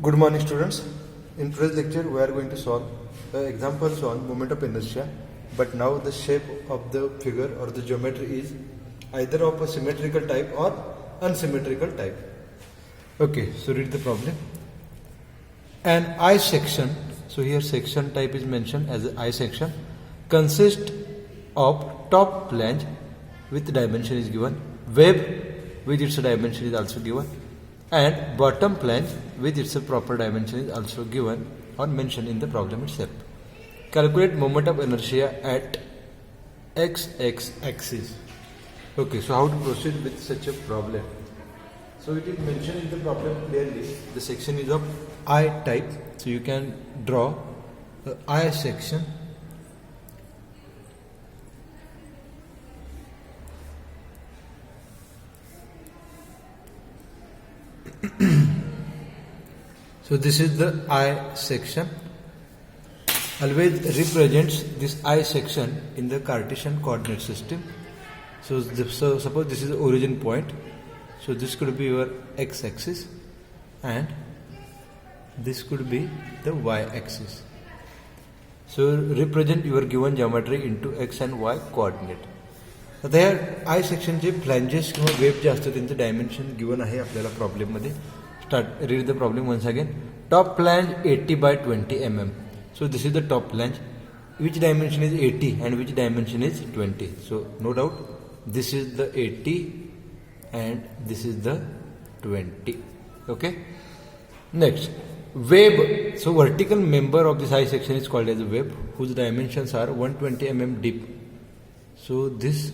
Good morning, students. In today's lecture, we are going to solve examples on moment of inertia. But now the shape of the figure or the geometry is either of a symmetrical type or unsymmetrical type. Okay, so read the problem. An I section, so here section type is mentioned as an I section, consists of top flange with dimension is given, web with its dimension is also given, and bottom flange with its proper dimension is also given or mentioned in the problem itself. Calculate moment of inertia at x axis. Okay, so how to proceed with such a problem? So it is mentioned in the problem clearly. The section is of I type, so you can draw the I section. So this is the I section. Always represents this I section in the Cartesian coordinate system. So suppose this is the origin point. So this could be your x-axis and this could be the y-axis. So represent your given geometry into x and y coordinate. आता या I सेक्शनचे फ्लॅंजेस किंवा web जे असतात त्यांचं dimension given आहे आपल्याला प्रॉब्लेममध्ये. Start read the problem once again. Top flange 80 by 20 mm. So this is the top flange. Which dimension is 80 and which dimension is 20? So no doubt this is the 80 and this is the 20. Okay. Next, web. So vertical member of this I section is called as a web, whose dimensions are 120 mm deep. So this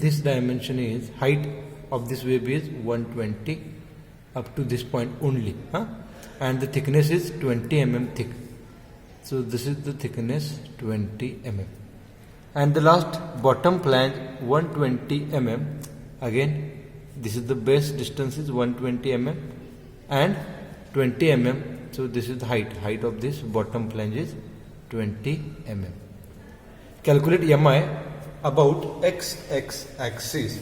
this dimension is height of this web is 120 up to this point only, and the thickness is 20 mm thick. So this is the thickness 20 mm, and the last bottom flange 120 mm. Again, this is the base distance is 120 mm and 20 mm. So this is the height of this bottom flange is 20 mm. Calculate mi about x axis.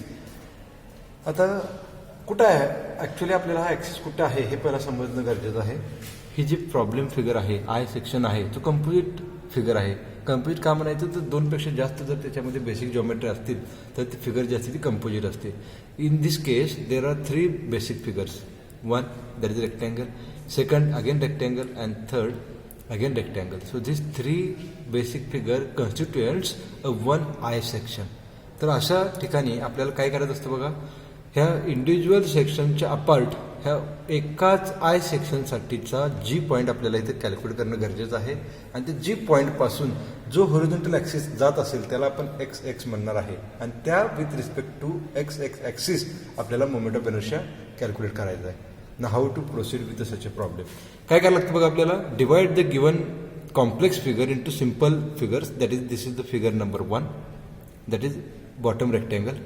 आता कुठं आहे actually आपल्याला हा axis कुठं आहे हे पहिला समजणं गरजेचं आहे. ही जी प्रॉब्लेम फिगर आहे आय सेक्शन आहे तो कंपोजिट फिगर आहे. कंपोजिट का म्हणायचं तर दोनपेक्षा जास्त जर त्याच्यामध्ये बेसिक जॉमेट्री असतील तर ती फिगर जी असते ती कंपोजिट असते. In this case there are 3 basic figures. One that is rectangle, second again rectangle and third again rectangle. So these 3 basic figure constituents a one I section. तर अशा ठिकाणी आपल्याला काय करायचं असतं बघा, ह्या इंडिव्हिज्युअल सेक्शनच्या अपार्ट ह्या एकाच आय सेक्शनसाठीचा जी पॉईंट आपल्याला इथे कॅल्क्युलेट करणं गरजेचं आहे. आणि ते जी पॉईंटपासून जो हॉरिझॉन्टल ॲक्सिस जात असेल त्याला आपण x म्हणणार आहे. आणि त्या with respect to x axis आपल्याला मोमेंट ऑफ इनर्शिया कॅल्क्युलेट करायचं आहे. ना how to proceed with such a problem. काय करायला लागतं बघा आपल्याला, divide the given complex figure into simple figures. That is this is the figure number 1, that is bottom rectangle.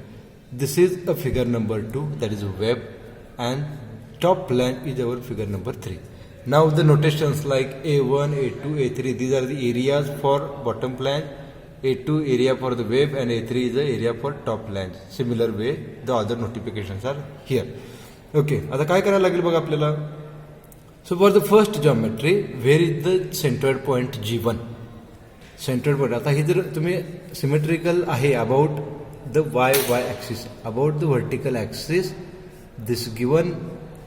This is a figure number 2, that is web, and top flange is our figure number 3. Now the notations like A1, A2, A3 these are the areas for bottom flange, A2 area for the web, and A3 is the area for top flange. Similar way the other notifications are here. Okay, आता काय करायला लागेल बघा आपल्याला. So for the first geometry where is the centred point G1. Centred point आता हे जर तुम्ही सिमेट्रिकल आहे about the Y axis, about the vertical axis this given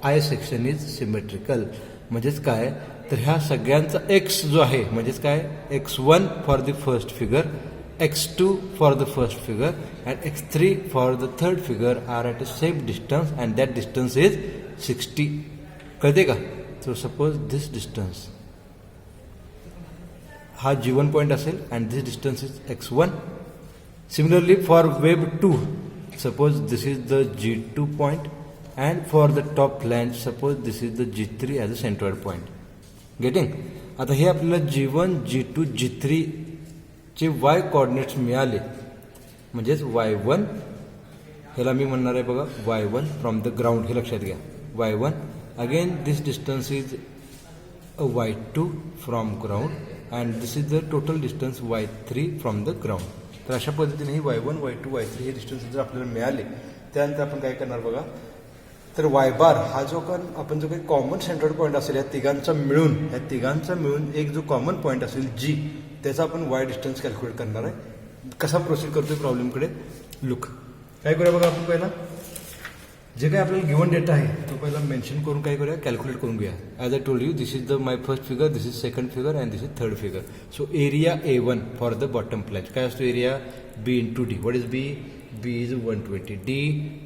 I section is symmetrical. म्हणजेच काय तर ह्या सगळ्यांचा एक्स जो आहे म्हणजेच काय x1 for the first figure, x2 for the first figure, and x3 for the third figure are at a same distance, and that distance is 60. कळते का? So suppose this distance हा G1 point असेल and this distance is x1. Similarly for web 2, suppose this is the G2 point, and for the top flange suppose this is the G3 as a centroid point. Getting? आता हे आपल्याला G1, G2, G3 चे Y coordinates मिळाले म्हणजेच y1 ह्याला मी म्हणणार आहे बघा y1 फ्रॉम द ग्राउंड. हे लक्षात घ्या y1. Again this distance is a y2 from ground and this is the total distance y3 from the ground. तर अशा पद्धतीने ही y1, y2, y3 हे डिस्टन्स जर आपल्याला मिळाले त्यानंतर आपण काय करणार बघा, तर वाय बार हा जो आपण जो काही कॉमन सेंट्रॉइड पॉईंट असेल या तिघांचा मिळून एक जो कॉमन पॉईंट असेल जी, त्याचा आपण वाय डिस्टन्स कॅल्क्युलेट करणार आहे. कसा प्रोसीड करतोय प्रॉब्लेमकडे लुक. काय करूया बघा, आपण पहिला जे काही आपल्याला गिवन डेटा आहे तो पहिला मेन्शन करून काय करूया, कॅल्क्युलेट करून घेऊया. As I told you, this is the my first figure, this is second figure and this is third figure. So area A1 for the bottom plan काय असतो, area B into D. What is B? B is 120, D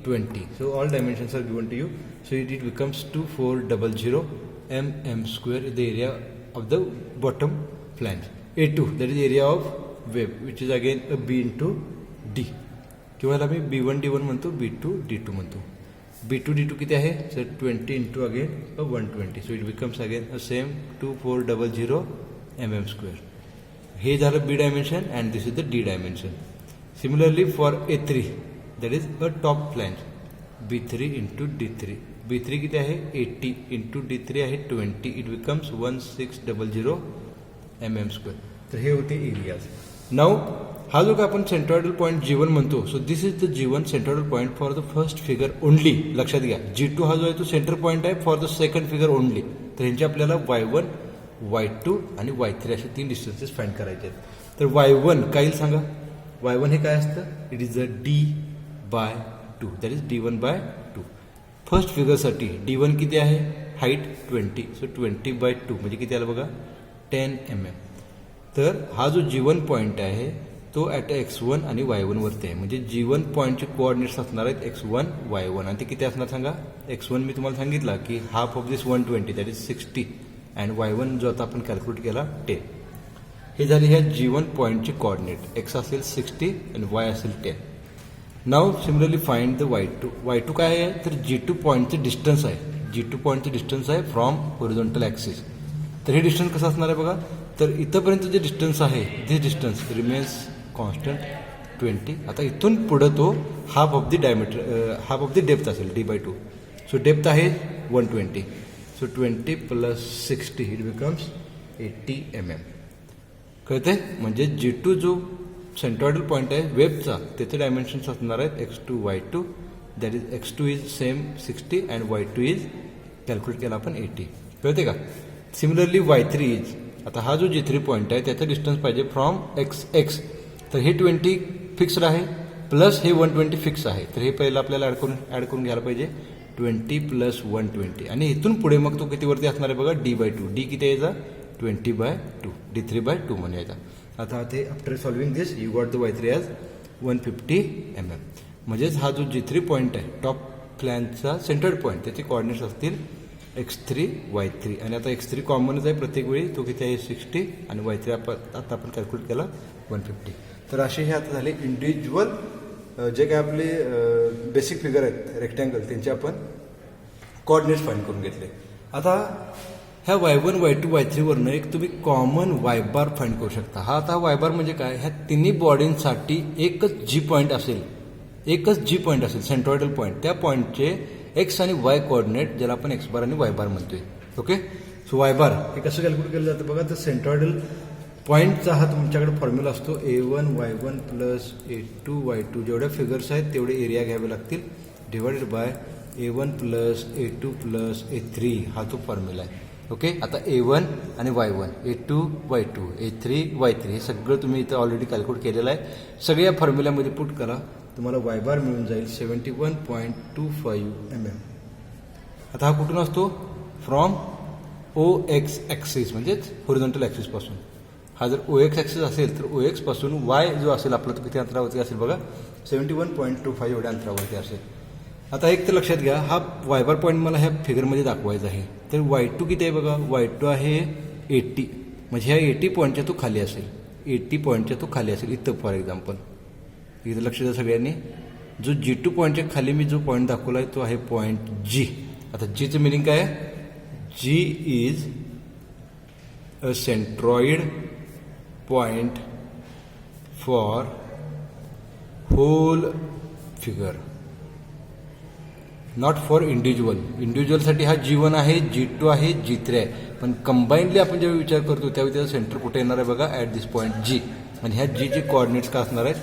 20. So all dimensions are given to you. So it becomes 2400 mm square is the area of the bottom flange. A2 that is area of web which is again a B into D. किंवा मी B1 D1 म्हणतो, B2 D2 म्हणतो. B2 D2 किती आहे, sir 20 into again a 120. So it becomes again a same 2400 mm square. हे झालं B dimension and this is the D dimension. Similarly for A3 that is a top flange, B3 into D3. B3 किती आहे 80 into D3 आहे 20. It becomes 1600 mm square. तर हे होते areas. Now हा जो का आपण सेंट्रॉइडल पॉईंट G1 म्हणतो, so this is the G1 centroidal point for the first figure only. लक्षात घ्या, G2 हा जो आहे तो सेंटर पॉईंट आहे for the second figure only. तर ह्यांचे आपल्याला Y1, Y2 आणि Y3 असे 3 डिस्टन्सेस फाइंड करायचे आहेत. तर Y1 काय येईल सांगा, Y1 हे काय असतं, it is a D/2, that is D1/2. First फिगरसाठी D1 किती आहे, हाईट 20, सो 20/2 म्हणजे किती आलं बघा, 10 mm. तर हा जो G1 पॉईंट आहे तो ॲट X1 आणि Y1 वरती आहे. म्हणजे G1 पॉईंटचे कोऑर्डिनेट्स असणार आहेत X1, Y1 आणि ते किती असणार सांगा. X1 मी तुम्हाला सांगितलं की half of this 120 that is 60 and Y1 जो आता आपण कॅल्क्युलेट केला 10. हे झाले ह्या G1 पॉईंटचे कोऑर्डिनेट. X असेल 60 आणि Y असेल 10. नाव similarly find the Y2. Y2 काय आहे, तर G2 पॉईंटचे डिस्टन्स आहे. G2 पॉईंटचे डिस्टन्स आहे फ्रॉम होरिझॉन्टल ॲक्सिस. तर हे डिस्टन्स कसं असणार आहे बघा, तर इथंपर्यंत जे डिस्टन्स आहे दिस डिस्टन्स रिमेन्स कॉन्स्टंट 20. आता इथून पुढं तो हाफ ऑफ द डेप्थ असेल D/2. सो डेप्थ आहे 120. So 20 + 60 it becomes 80 mm. कळते, म्हणजे G2 जो सेंट्रॉइडल पॉईंट आहे वेबचा त्याचे डायमेन्शन्स असणार आहेत X2, Y2. That is X2 is same 60 and Y2 is calculate केला आपण 80. कळते का. सिमिलरली Y3 इज, आता हा जो G3 पॉईंट आहे त्याचा डिस्टन्स पाहिजे फ्रॉम X. तर हे 20 फिक्स्ड आहे प्लस हे 120 फिक्स आहे. तर हे पहिलं आपल्याला ॲड करून घ्यायला पाहिजे 20 + 120 आणि इथून पुढे मग तो कितीवरती असणार आहे बघा, D/2. D किती यायचा 20/2, D3/2 म्हणून यायचा. आता ते after solving this you got the Y3 as 150 mm. म्हणजेच हा जो G3 पॉईंट आहे टॉप फ्लॅनचा सेंट्रल पॉईंट त्याचे कोऑर्डिनेट्स असतील X3, Y3 आणि आता X3 कॉमनच आहे प्रत्येक वेळी, तो किती आहे 60 आणि Y3 आता आपण कॅल्क्युलेट केला 150. तर असे हे आता झाले इंडिव्हिज्युअल जे काय आपले बेसिक फिगर आहेत रेक्टँगल त्यांचे आपण कोऑर्डिनेट्स फाइंड करून घेतले. आता ह्या Y1, Y2, Y3 वरनं एक तुम्ही कॉमन Y बार फाइंड करू शकता. हा आता Y बार म्हणजे काय, ह्या तिन्ही बॉडींसाठी एकच G पॉईंट असेल सेंट्रॉइडल पॉईंट. त्या पॉईंटचे X आणि Y कोऑर्डिनेट ज्याला आपण X बार आणि Y बार म्हणतोय. ओके, सो Y बार हे कसं कॅल्क्युलेट केलं जातं बघा, तर सेंट्रॉइडल पॉईंटचा हा तुमच्याकडे फॉर्म्युला असतो A1 Y1 + A2 Y2. जेवढ्या फिगर्स आहेत तेवढे एरिया घ्यावे लागतील divided by A1 + A2 + A3 हा तो फॉर्म्युला आहे. ओके, आता A1 आणि Y1, A2 Y2, A3 Y3 हे सगळं तुम्ही इथं ऑलरेडी कॅल्क्युलेट केलेलं आहे. सगळ्या फॉर्म्युल्यामध्ये पुट करा, तुम्हाला Y बार मिळून जाईल 71.25 mm. आता हा कुठून असतो, फ्रॉम OX ॲक्सिस म्हणजेच होरिझॉन्टल ॲक्सिसपासून. हा जर OX ॲक्सिस असेल तर OX पासून Y जो असेल आपला तो किती अंतरावरती असेल बघा, 71.25 एवढ्या अंतरावरती असेल. आता एक तर लक्षात घ्या, हा Y बार पॉईंट मला ह्या फिगरमध्ये दाखवायचा आहे. तर Y2 किती आहे बघा, Y2 आहे 80. म्हणजे ह्या 80 पॉईंटच्या तो खाली असेल, 80 पॉईंटच्या तो खाली असेल इथं. फॉर एक्झाम्पल इथं लक्ष द्या सगळ्यांनी, जो G2 पॉईंटच्या खाली मी जो पॉईंट दाखवला आहे तो आहे पॉईंट G. आता Gचं मिनिंग काय आहे, G is a centroid point for whole figure, not for individual. इंडिव्हिज्युअलसाठी हा G1 आहे, G2 आहे, G3 आहे. पण कंबाईनली आपण जेव्हा विचार करतो त्यावेळी त्याचं सेंटर कुठे येणार आहे बघा, ॲट दिस पॉईंट G. आणि ह्या Gचे कोऑर्डिनेट्स काय असणार आहेत,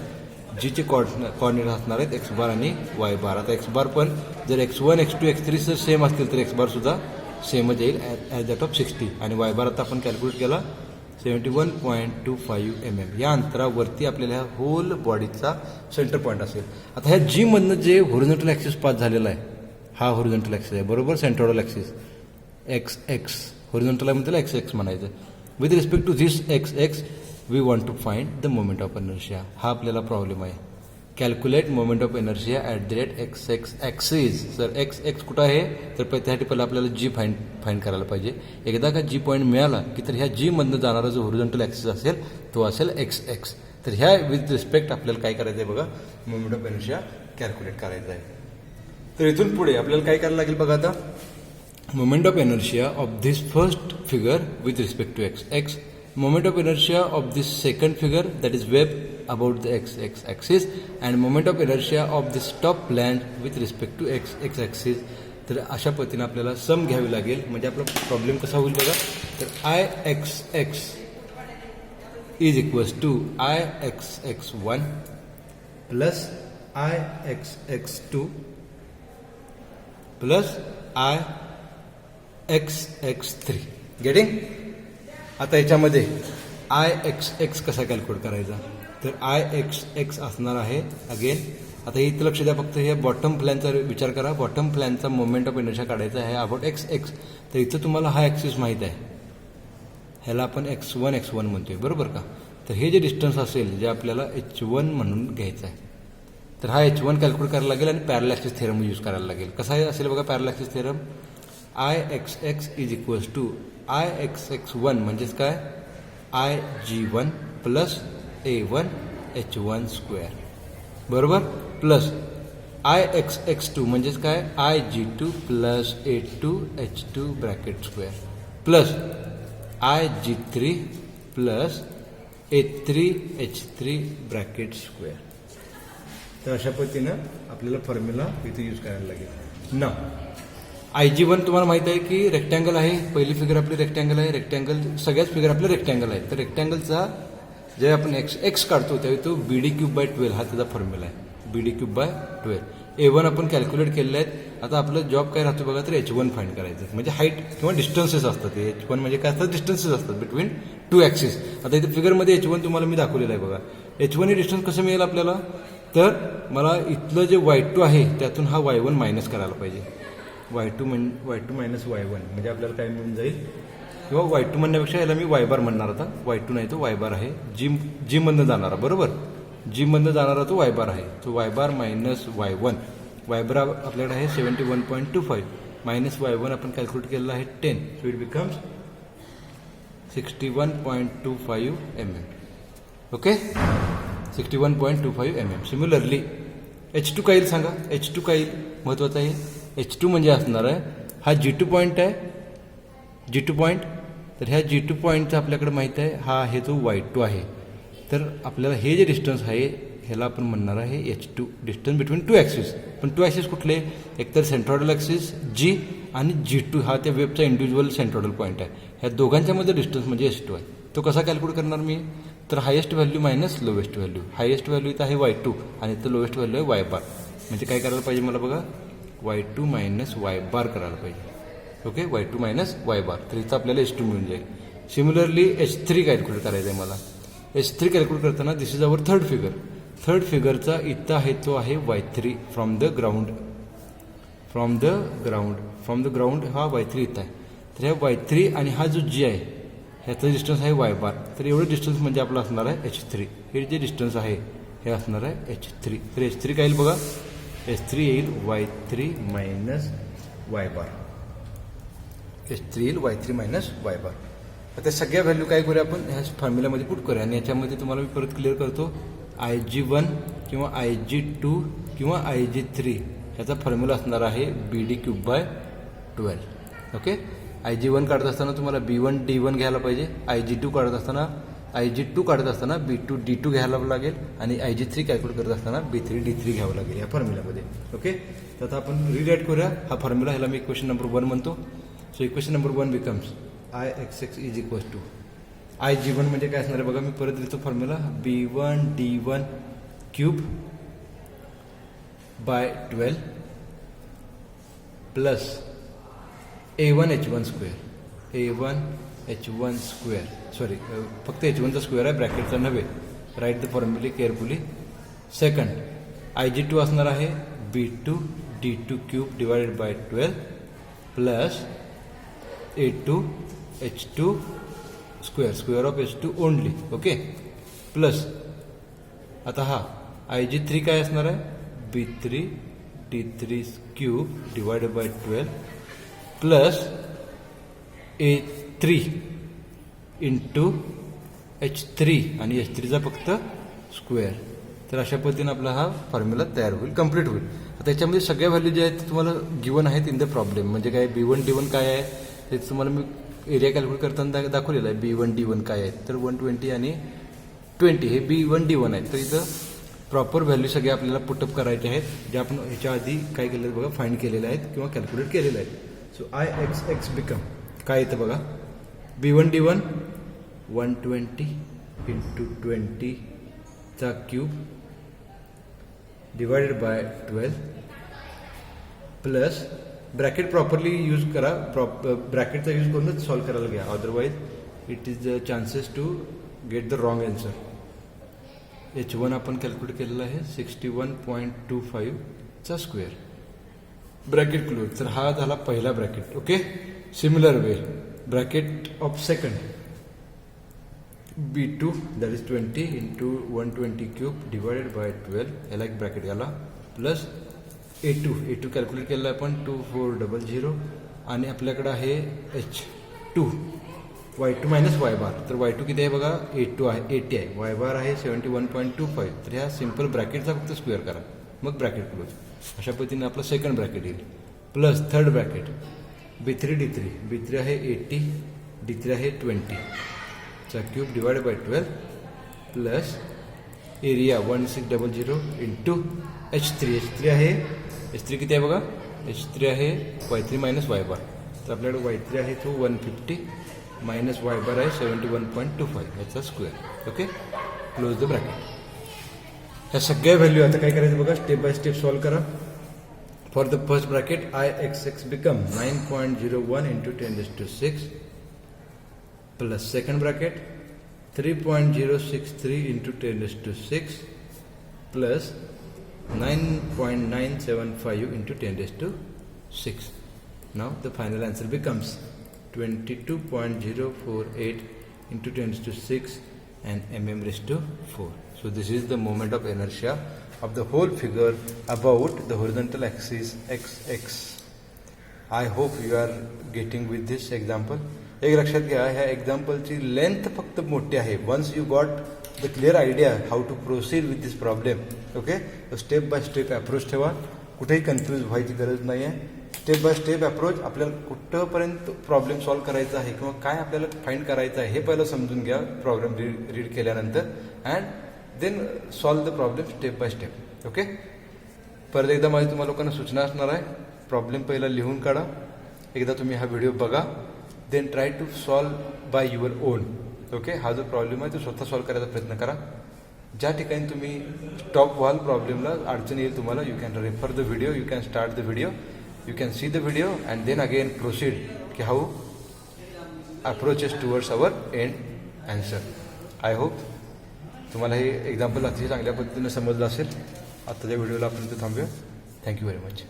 जीचे कॉर्डिनेट असणार आहेत एक्स बार आणि वाय बार. आता एक्स बार पण जर x1 x2 x3 जर सेम असतील तर एक्स बार सुद्धा सेमच येईल ॲज दॅट ऑफ 60 आणि वाय बार आता आपण कॅल्क्युलेट केला 71.25 mm. या अंतरावरती आपल्याला ह्या होल बॉडीचा सेंटर पॉईंट असेल. आता ह्या जी मधनं जे होरिझॉन्टल ॲक्सिस पास झालेला आहे हा होरिझॉन्टल ॲक्सिस आहे बरोबर. Centroidal axis X X horizontal आहे म्हणजे त्याला एक्स एक्स म्हणायचं. With respect to this X X we want to find the moment of inertia. हा आपल्याला प्रॉब्लेम आहे. Calculate moment of inertia at the rate X X axis. Sir X X कुठं आहे तर त्यासाठी पहिला आपल्याला जी फाइंड करायला पाहिजे. एकदा का जी पॉईंट मिळाला की तर ह्या जी मधनं जाणारा जो होरिझॉन्टल ॲक्सिस असेल तो असेल एक्स एक्स. तर ह्या विथ रिस्पेक्ट आपल्याला काय करायचं आहे बघा मोमेंट ऑफ इनर्शिया कॅल्क्युलेट करायचं आहे. तर इथून पुढे आपल्याला काय करायला लागेल बघा आता moment of inertia of this first figure with respect to x x, moment of inertia of this second figure that is wave about the x x axis and moment of inertia of this top plane with respect to x x axis. तर अशा पद्धतीने आपल्याला सम घ्यावी लागेल म्हणजे आपला problem कसा होईल बघा. तर I X X is equals to I X X 1 plus I X X 2 plus I X X 3. Getting. आता याच्यामध्ये आय एक्स एक्स कसा कॅल्क्युलेट करायचा तर आय एक्स एक्स असणार आहे अगेन. आता इथं लक्ष द्या फक्त हे बॉटम प्लॅनचा विचार करा. बॉटम प्लॅनचा मोमेंट ऑफ इनर्शिया काढायचा आहे अबाउट एक्स एक्स. तर इथं तुम्हाला हा ॲक्सिस माहीत आहे ह्याला आपण x1 x1 म्हणतोय बरोबर का. तर हे जे डिस्टन्स असेल जे आपल्याला h1 म्हणून घ्यायचं आहे तर हा h1 कॅल्क्युलेट करायला लागेल आणि पॅरलल ॲक्सिस थेरम यूज करायला लागेल. कसा असेल बघा parallel axis theorem I X X is equals to I X X 1 म्हणजेच काय I G 1 plus a1 h1 square बरोबर प्लस आय एक्स एक्स 2 म्हणजेच काय I G 2 plus a2 h2 bracket square plus I G 3 plus a3 h3 bracket square. तर अशा पद्धतीनं आपल्याला formula इथे यूज करायला लागेल. ना आय जी 1 तुम्हाला माहिती आहे की रेक्टँगल आहे. पहिली फिगर आपली रेक्टँगल आहे. रेक्टँगल सगळ्याच फिगर आपले रेक्टँगल आहे. तर रेक्टँगलचा जे आपण एक्स एक्स काढतो त्यावेळी तो BD3/12 हा त्याचा फॉर्म्युला आहे. BD3/12. A1 आपण कॅल्क्युलेट केलेले आहेत. आता आपलं जॉब काय राहतो बघा तर h1 फाइंड करायचं म्हणजे हाईट किंवा डिस्टन्सेस असतात. h1 म्हणजे काय असतात डिस्टन्सेस असतात बिटवीन टू ॲक्सिस. आता इथे फिगरमध्ये h1 तुम्हाला मी दाखवलेलं आहे बघा. h1 हे डिस्टन्स कसं मिळेल आपल्याला तर मला इथलं जे y2 आहे त्यातून हा y1 मायनस करायला पाहिजे. y2 मायनस y1 म्हणजे आपल्याला काय मिळून जाईल किंवा y2 म्हणण्यापेक्षा याला मी y बार म्हणणार. आता y2 नाही तो y बार आहे. जी मधनं जाणारा बरोबर जी मधनं जाणारा तो y बार आहे. तो y बार मायनस y1 y बार आपल्याकडे आहे 71.25 मायनस y1 आपण कॅल्क्युलेट केलेला आहे 10. So it becomes 61.25 mm. Okay 61.25 mm. Similarly h2 काय येईल सांगा. h2 काय येईल महत्त्वाचं आहे. h2 म्हणजे असणार आहे हा G2 पॉईंट आहे. G2 पॉईंट तर ह्या G2 पॉईंटचा आपल्याकडे माहीत आहे हा आहे जो y2 आहे. तर आपल्याला हे जे डिस्टन्स आहे ह्याला आपण म्हणणार आहे h2 distance between two axis. पण टू ॲक्सिस कुठले एकतर सेंट्रॉइडल ॲक्सिस G आणि G2 हा त्या वेबचा इंडिव्हिज्युअल सेंट्रॉइडल पॉईंट आहे. ह्या दोघांच्या मध्ये डिस्टन्स म्हणजे h2 आहे. तो कसा कॅल्क्युलेट करणार मी तर highest value minus lowest value. Highest value इथं आहे y2 आणि इथं लोवेस्ट व्हॅल्यू आहे y बार. म्हणजे काय करायला पाहिजे मला बघा y2 मायनस y बार करायला पाहिजे. ओके y2 मायनस y बार. तर इथं आपल्याला h2 मिळून जाईल. सिमिलरली h3 कॅल्क्युलेट करायचं आहे मला. h3 कॅल्क्युलेट करताना this is our third figure. Third फिगरचा इथं आहे तो आहे y3 फ्रॉम द ग्राउंड हा y3 इथं आहे. तर ह्या y3 आणि हा जो g आहे ह्याचा डिस्टन्स आहे y बार. तर एवढं डिस्टन्स म्हणजे आपलं असणार आहे h3. हे जे डिस्टन्स आहे हे असणार आहे h3. तर h3 काय येईल बघा h3 येईल y3 मायनस y बार. h3 येईल y3 मायनस y बार. आता सगळ्या व्हॅल्यू काय करूया आपण ह्या फॉर्म्युल्यामध्ये पुट करूया आणि याच्यामध्ये तुम्हाला मी परत क्लिअर करतो. IG1 किंवा IG2 किंवा IG3 ह्याचा फॉर्म्युला असणार आहे BD3/12. ओके IG1 काढत असताना तुम्हाला B1 D1 घ्यायला पाहिजे. IG2 काढत असताना B2 D2 घ्यायला लागेल आणि IG3 कॅल्क्युलेट करत असताना B3 D3 घ्यावं लागेल या फॉर्म्युल्यामध्ये. ओके तर आता आपण रिराईट करूया हा फॉर्म्युला. ह्याला मी इक्वेशन नंबर 1 म्हणतो. So equation number 1 becomes IXX is equals to IG1 म्हणजे काय असणार आहे बघा मी परत लिहितो formula B1 D1 cube by 12 plus a1 h1 square, a1 h1 square, sorry फक्त h1 चा स्क्वेअर आहे, ब्रॅकेटचा नव्हे. Write the formula carefully. Second IG2 असणार आहे b2 d2 cube divided by 12 plus a2 h2 square, square of h2 only. Okay, plus आता हा IG3 काय असणार आहे, b3 d3 cube divided by 12 plus a3 into h3 आणि h3चा फक्त square. तर अशा पद्धतीने आपला हा फॉर्म्युला तयार होईल, कम्प्लीट होईल. आता याच्यामध्ये सगळ्या व्हॅल्यू ज्या आहेत ते तुम्हाला गिवन आहेत इन द प्रॉब्लेम. म्हणजे काय b1 d1 काय आहे ते तुम्हाला मी एरिया कॅल्क्युलेट करताना दाखवलेलं आहे. b1 d1 काय आहे तर 120 आणि 20 हे b1 d1 आहे. तर इथं प्रॉपर व्हॅल्यू सगळे आपल्याला पुटअप करायचे आहेत, जे आपण ह्याच्या आधी काय केलं बघा, फाइंड केलेले आहेत किंवा कॅल्क्युलेट केलेले आहेत. सो IX बिकम काय येतं बघा, b1 d1 120 इंटू 20 चा cube divided by 12 plus bracket properly use करा, ब्रॅकेटचा यूज करूनच सॉल्व करायला घ्या, otherwise it is the chances to get the wrong answer. h1 आपण कॅल्क्युलेट केलेला आहे 61.25 चा स्क्वेअर, ब्रॅकेट क्लोज. तर हा झाला पहिला bracket. Okay, similar way bracket of second b2 that is 20 into 120 cube divided by 12 याला एक ब्रॅकेट घाला प्लस a2 कॅल्क्युलेट केलेला आपण 2400 आणि आपल्याकडे आहे h2 y2 मायनस y बार. तर y2 किती आहे बघा, a2 आहे 80 आहे, y बार आहे 71.25. तर ह्या सिम्पल ब्रॅकेटचा फक्त स्क्वेअर करा, मग ब्रॅकेट क्लोज. अशा पद्धतीने आपलं सेकंड ब्रॅकेट येईल. Plus third bracket b3 d3 आहे 80, d3 आहे 20 चा cube divided by 12 plus area 1600 into h3 आहे, h3 किती आहे बघा, h3 आहे y3 मायनस y बार. तर आपल्याकडे y3 आहे तो 150 मायनस y बार आहे 71.25 याचा square. Okay, close the bracket. ह्या सगळ्या व्हॅल्यू आता काय करायचं बघा, स्टेप बाय स्टेप सॉल्व करा. For the first bracket IX become 9.01 into 10⁶ plus second bracket 3.063 into 10⁶ plus 9.975 into 10⁶. Now the final answer becomes 22.048 into 10⁶ and mm⁴. So this is the moment of inertia of the whole figure about the horizontal axis xx. I hope you are getting with this example. एक लक्षात घ्या, ह्या एक्झाम्पलची length फक्त मोठी आहे. Once you got the clear idea how to proceed with this problem. Okay, step by step approach ठेवा, कुठेही confuse व्हायची गरज नाही आहे. स्टेप बाय स्टेप अप्रोच, आपल्याला कुठंपर्यंत प्रॉब्लेम सॉल्व्ह करायचा आहे किंवा काय आपल्याला फाइंड करायचं आहे हे पहिलं समजून घ्या प्रॉब्लेम रीड केल्यानंतर, and then solve the problem step by step. Okay, परत एकदा माझी तुम्हाला लोकांना सूचना असणार आहे, प्रॉब्लेम पहिला लिहून काढा, एकदा तुम्ही हा व्हिडिओ बघा, then try to solve by your own. Okay, हा जो प्रॉब्लेम आहे तो स्वतः सॉल्व करायचा प्रयत्न करा. ज्या ठिकाणी तुम्ही स्टॉप व्हाल, प्रॉब्लेमला अडचण येईल तुम्हाला, you can refer the video, you can start the video, you can see the video and then again proceed की how approaches towards our end answer. I hope तुम्हाला हे एक्झाम्पल अतिशय चांगल्या पद्धतीने समजलं असेल. आत्ताच्या व्हिडिओला आपण इथे थांबूया. Thank you very much.